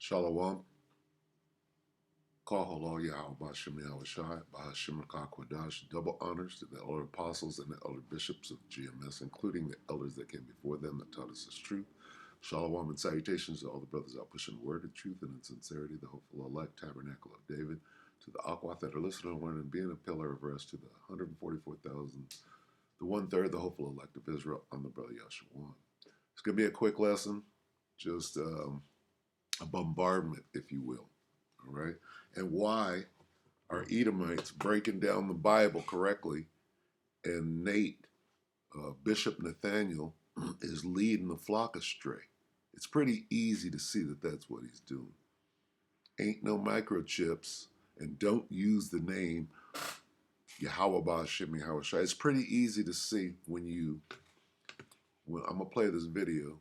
Shalom. Kahalo Yahweh Bashem Yahushai, Bahashim Kakwadash, double honors to the elder apostles and the elder bishops of GMS, including the elders that came before them that taught us this truth. Shalom and salutations to all the brothers out pushing the word of truth and in sincerity, the hopeful elect tabernacle of David, to the Aquath that are listening and learning and being a pillar of rest, to the 144,000, the one-third, the hopeful elect of Israel. I'm the brother Yahshua. It's going to be a quick lesson, just a bombardment, if you will. All right. And why are Edomites breaking down the Bible correctly, and Nate, Bishop Nathaniel, is leading the flock astray? It's pretty easy to see that that's what he's doing. Ain't no microchips, and don't use the name Yahweh Ba'Shem Yahushai. It's pretty easy to see when I'm going to play this video,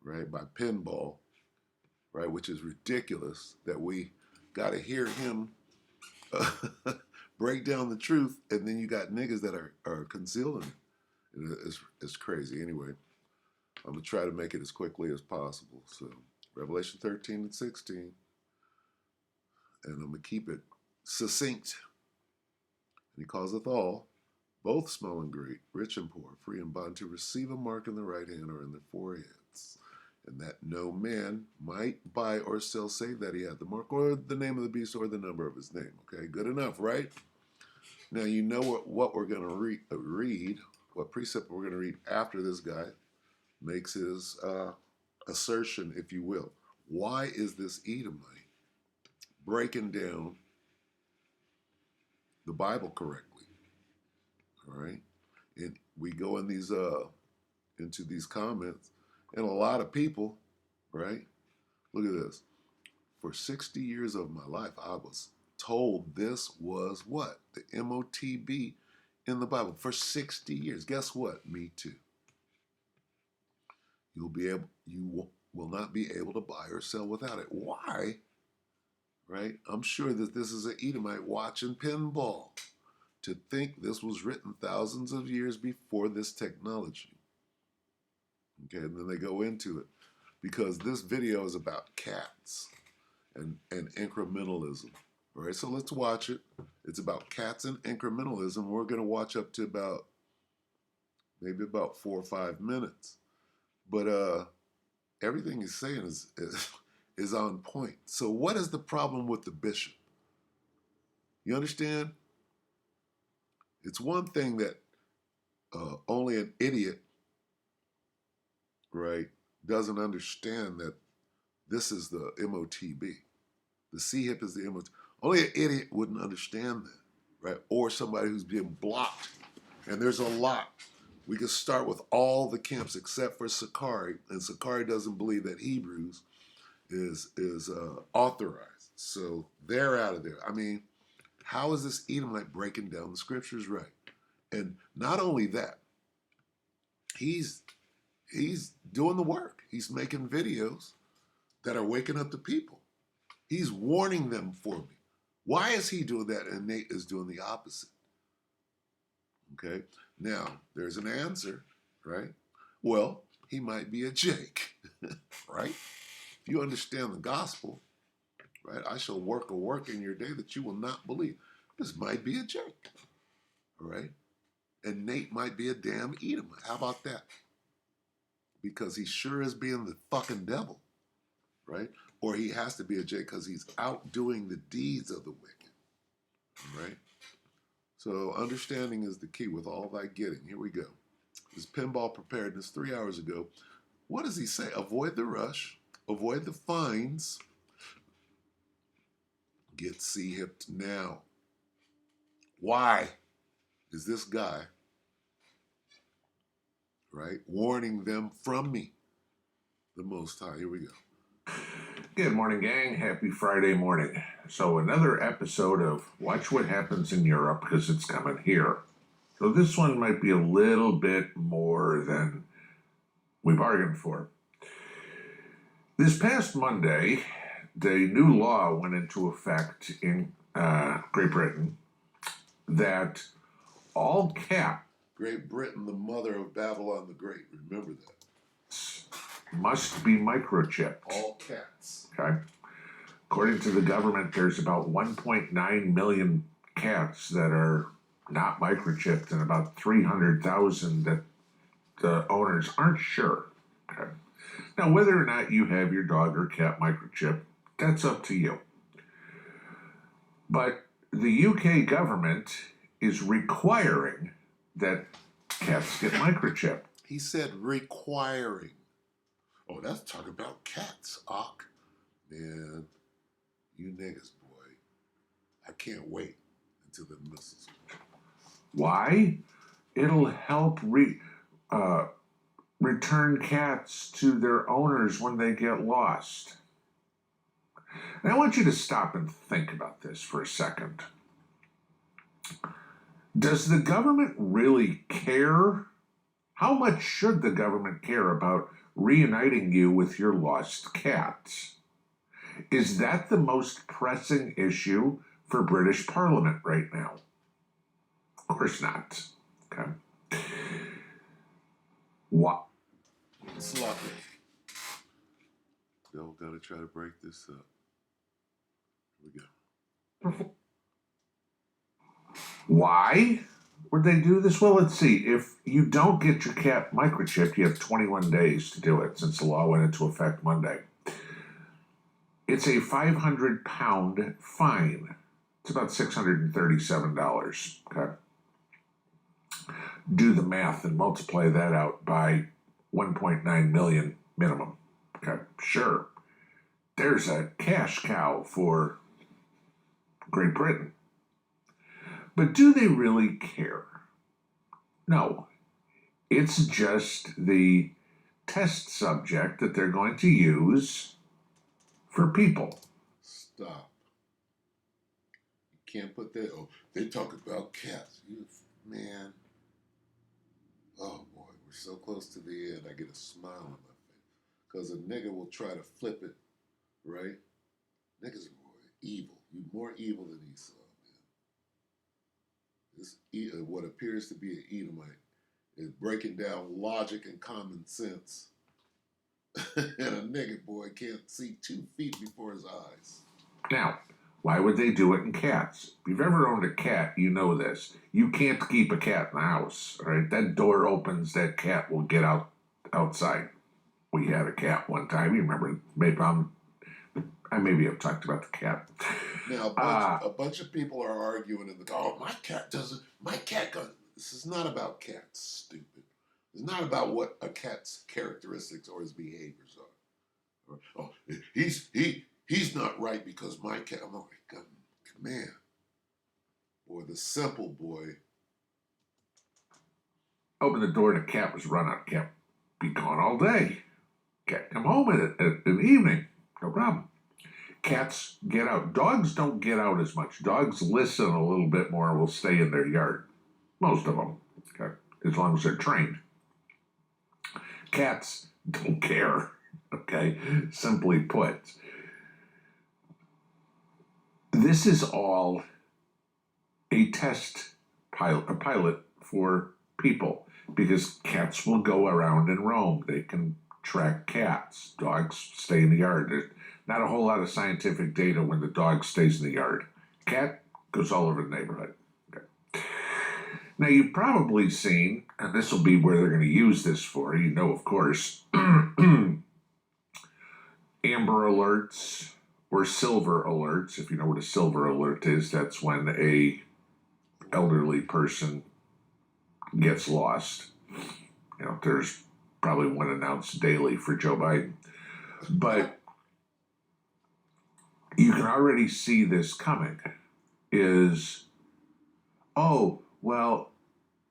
right, by Pinball, right, which is ridiculous that we got to hear him break down the truth, and then you got niggas that are concealing it. It's crazy. Anyway, I'm going to try to make it as quickly as possible. So, Revelation 13 and 16, and I'm going to keep it succinct. And he causeth all, both small and great, rich and poor, free and bond, to receive a mark in the right hand or in their foreheads, and that no man might buy or sell save that he had the mark or the name of the beast or the number of his name. Okay, good enough, right? Now you know what we're going to read, what precept we're going to read after this guy makes his assertion, if you will. Why is this Edomite breaking down the Bible correctly? All right, and we go in these into these comments. And a lot of people, right? Look at this. For 60 years of my life, I was told this was what? The MOTB in the Bible. For 60 years. Guess what? Me too. You will not be able to buy or sell without it. Why? Right? I'm sure that this is an Edomite watching pinball to think this was written thousands of years before this technology. Okay, and then they go into it because this video is about cats and incrementalism. All right, so let's watch it. It's about cats and incrementalism. We're going to watch up to maybe about 4 or 5 minutes. But everything he's saying is on point. So what is the problem with the bishop? You understand? It's one thing that only an idiot, right, doesn't understand that this is the MOTB. The C-hip is the MOTB. Only an idiot wouldn't understand that, right? Or somebody who's being blocked. And there's a lot. We can start with all the camps except for Sakari, and Sakari doesn't believe that Hebrews is authorized. So they're out of there. I mean, how is this Edomite breaking down the scriptures right? And not only that, he's doing the work. He's making videos that are waking up the people. He's warning them for me. Why is he doing that and Nate is doing the opposite? Okay, now there's an answer, right? Well, he might be a Jake, right? If you understand the gospel, right? I shall work a work in your day that you will not believe. This might be a Jake, all right? And Nate might be a damn Edomite. How about that? Because he sure is being the fucking devil, right? Or he has to be a Jake because he's outdoing the deeds of the wicked, right? So understanding is the key with all that getting. Here we go. This pinball preparedness 3 hours ago. What does he say? Avoid the rush. Avoid the fines. Get C-hipped now. Why is this guy, right, warning them from me, the Most High? Here we go. Good morning, gang. Happy Friday morning. So another episode of Watch What Happens in Europe, because it's coming here. So this one might be a little bit more than we bargained for. This past Monday, the new law went into effect in Great Britain that all cap Great Britain, the mother of Babylon the Great. Remember that. must be microchipped. All cats. Okay. According to the government, there's about 1.9 million cats that are not microchipped and about 300,000 that the owners aren't sure. Okay. Now, whether or not you have your dog or cat microchip, that's up to you. But the UK government is requiring that cats get microchipped. He said requiring. Oh, that's talking about cats, Ock. Man, you niggas, boy. I can't wait until the missiles. Why? It'll help return cats to their owners when they get lost. And I want you to stop and think about this for a second. Does the government really care? How much should the government care about reuniting you with your lost cats? Is that the most pressing issue for British Parliament right now? Of course not. Okay. What? Sloppy. Don't gotta try to break this up. Here we go. Why would they do this? Well, let's see. If you don't get your cat microchipped, you have 21 days to do it since the law went into effect Monday. It's a £500 fine. It's about $637. Okay. Do the math and multiply that out by 1.9 million minimum. Okay, sure. There's a cash cow for Great Britain. But do they really care? No. It's just the test subject that they're going to use for people. Stop. You can't put that. Oh, they talk about cats. You, man. Oh boy, we're so close to the end. I get a smile on my face. Because a nigga will try to flip it, right? Niggas are more evil. You more evil than Esau, man. This what appears to be an Edomite is breaking down logic and common sense. And a nigga boy can't see 2 feet before his eyes. Now, why would they do it in cats? If you've ever owned a cat, you know this. You can't keep a cat in the house, right? That door opens, that cat will get outside. We had a cat one time. You remember? I maybe have talked about the cat. Now, a bunch of people are arguing in the oh, my cat goes. This is not about cats, stupid. It's not about what a cat's characteristics or his behaviors are. Oh, he's not right because my cat. I'm like, man, boy, the simple boy. Open the door and the cat was run out. Cat be gone all day. Cat come home in the evening. No problem. Cats get out. Dogs don't get out as much. Dogs listen a little bit more and will stay in their yard. Most of them, okay, as long as they're trained. Cats don't care, okay, simply put. This is all a pilot for people because cats will go around and roam. They can track cats. Dogs stay in the yard. There's not a whole lot of scientific data when the dog stays in the yard. Cat goes all over the neighborhood. Okay. Now, you've probably seen, and this will be where they're going to use this for, you know, of course, Amber Alerts or Silver Alerts. If you know what a Silver Alert is, that's when a elderly person gets lost. You know, there's probably one announced daily for Joe Biden. But you can already see this coming is, oh, well,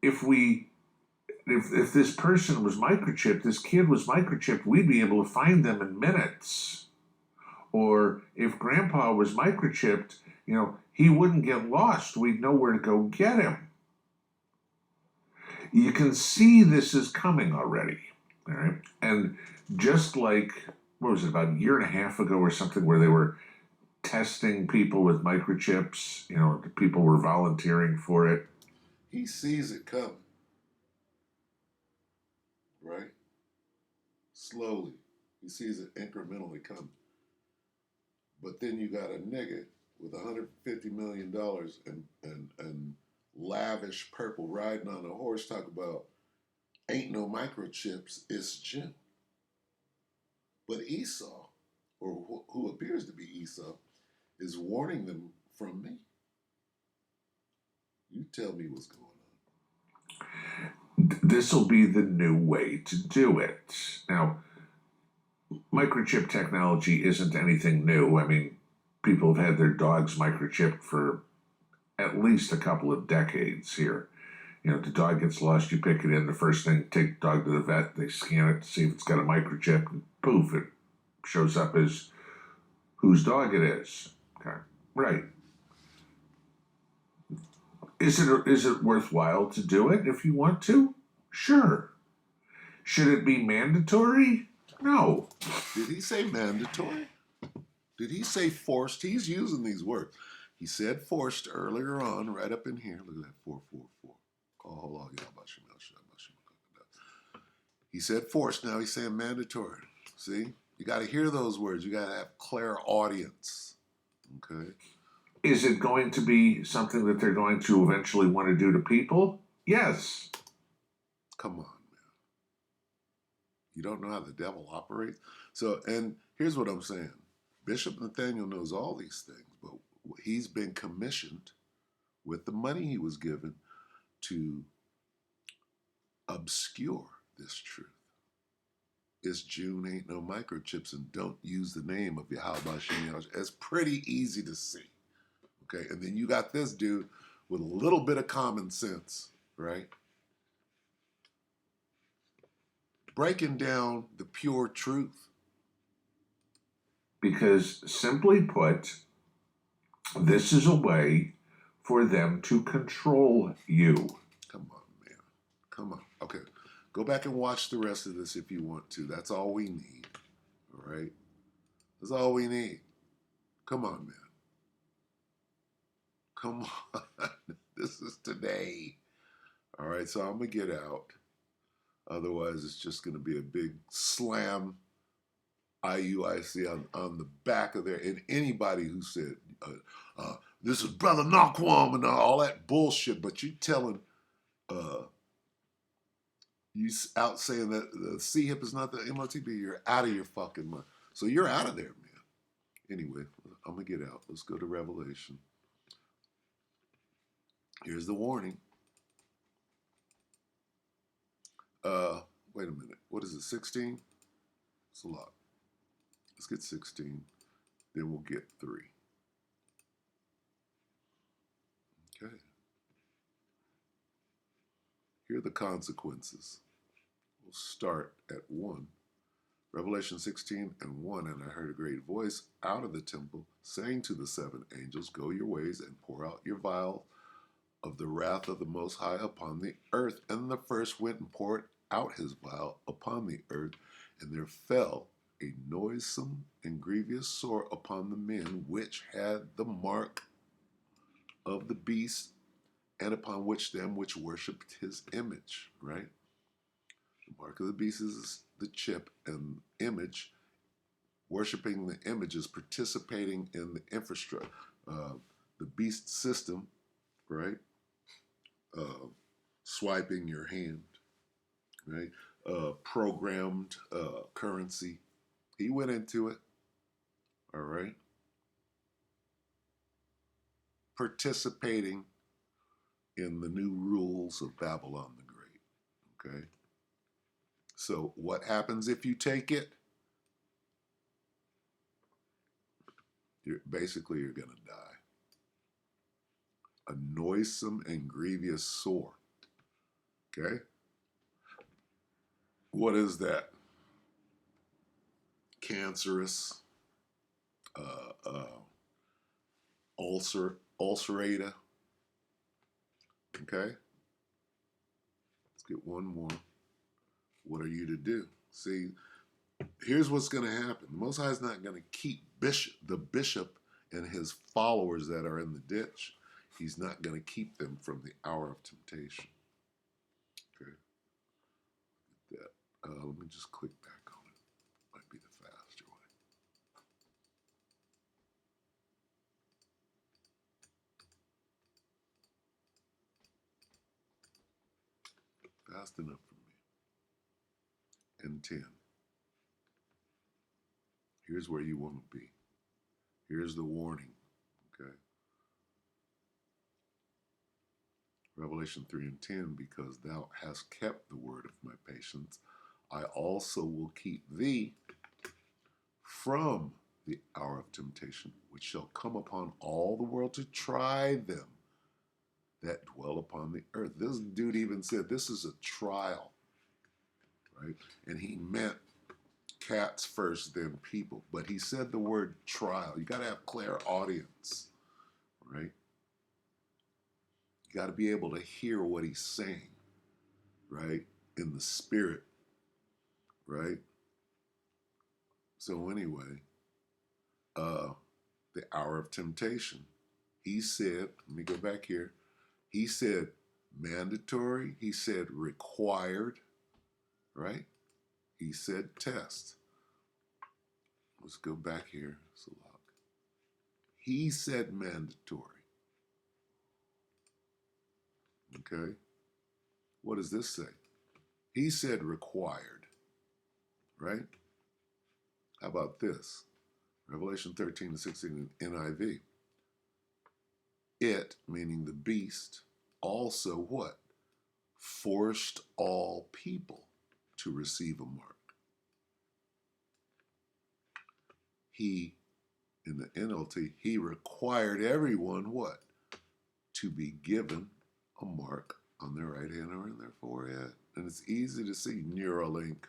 if this person was microchipped, this kid was microchipped, we'd be able to find them in minutes. Or if grandpa was microchipped, you know, he wouldn't get lost. We'd know where to go get him. You can see this is coming already. All right. And just like, what was it, about a year and a half ago or something, where they were testing people with microchips, you know, people were volunteering for it. He sees it coming. Right? Slowly. He sees it incrementally coming. But then you got a nigga with $150 million and lavish purple riding on a horse talk about ain't no microchips, it's Jim. But Esau, or who appears to be Esau, is warning them from me. You tell me what's going on. This will be the new way to do it. Now, microchip technology isn't anything new. I mean, people have had their dogs microchipped for at least a couple of decades here. You know, the dog gets lost, you pick it in, the first thing, take the dog to the vet, they scan it to see if it's got a microchip, and poof, it shows up as whose dog it is. Okay, right. Is it worthwhile to do it if you want to? Sure. Should it be mandatory? No. Did he say mandatory? Did he say forced? He's using these words. He said forced earlier on, right up in here. Look at that, 444. Oh, he said forced. Now he's saying mandatory. See? You got to hear those words. You got to have clairaudience. Okay? Is it going to be something that they're going to eventually want to do to people? Yes. Come on, man. You don't know how the devil operates? So, and here's what I'm saying. Bishop Nathaniel knows all these things, but he's been commissioned with the money he was given to obscure this truth. It's June ain't no microchips, and don't use the name of Yahweh Shem. It's pretty easy to see. Okay, and then you got this dude with a little bit of common sense, right? Breaking down the pure truth. Because simply put, this is a way for them to control you. Come on, man. Come on. Okay, go back and watch the rest of this if you want to. That's all we need, all right? That's all we need. Come on, man. Come on. This is today. All right, so I'm going to get out. Otherwise, it's just going to be a big slam IUIC on the back of there. And anybody who said, this is Brother Naquam and all that bullshit, but you telling, you out saying that the C-hip is not the MOTB, you're out of your fucking mind. So you're out of there, man. Anyway, I'm going to get out. Let's go to Revelation. Here's the warning. Wait a minute. What is it, 16? It's a lot. Let's get 16. Then we'll get 3. Okay. Here are the consequences. We'll start at 1. Revelation 16 and 1. And I heard a great voice out of the temple saying to the 7 angels, go your ways and pour out your vial of the wrath of the Most High upon the earth. And the first went and poured out his vial upon the earth, and there fell a noisome and grievous sore upon the men which had the mark of the beast, and upon which them which worshipped his image, right? The mark of the beast is the chip, and image, worshiping the image is participating in the infrastructure, the beast system, right? Swiping your hand, right? Programmed currency. He went into it, all right? Participating in the new rules of Babylon the Great, okay? So what happens if you take it? You're going to die. A noisome and grievous sore, okay? What is that? Cancerous, ulcerator. Okay? Let's get one more. What are you to do? See, here's what's going to happen. The Most High is not going to keep the bishop and his followers that are in the ditch. He's not going to keep them from the hour of temptation. Okay? Let me just click back on it. Might be the fast enough for me. And 10. Here's where you want to be. Here's the warning, okay? Revelation 3 and 10, because thou hast kept the word of my patience, I also will keep thee from the hour of temptation, which shall come upon all the world to try them that dwell upon the earth. This dude even said this is a trial, right? And he meant cats first, then people. But he said the word trial. You got to have clairaudience, right? You got to be able to hear what he's saying, right? In the spirit, right? So anyway, the hour of temptation. He said, let me go back here. He said mandatory. He said required, right? He said test. Let's go back here. Salak. He said mandatory. Okay. What does this say? He said required, right? How about this? Revelation 13 and 16 in NIV. It, meaning the beast, also what? Forced all people to receive a mark. He, in the NLT, he required everyone what? To be given a mark on their right hand or in their forehead. And it's easy to see Neuralink,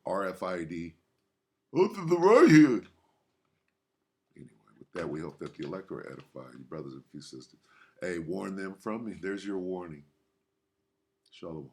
RFID, oh, to the right hand. Anyway, with that, we hope that the elect are edified, you brothers and few sisters. Hey, warn them from me. There's your warning. Shalom.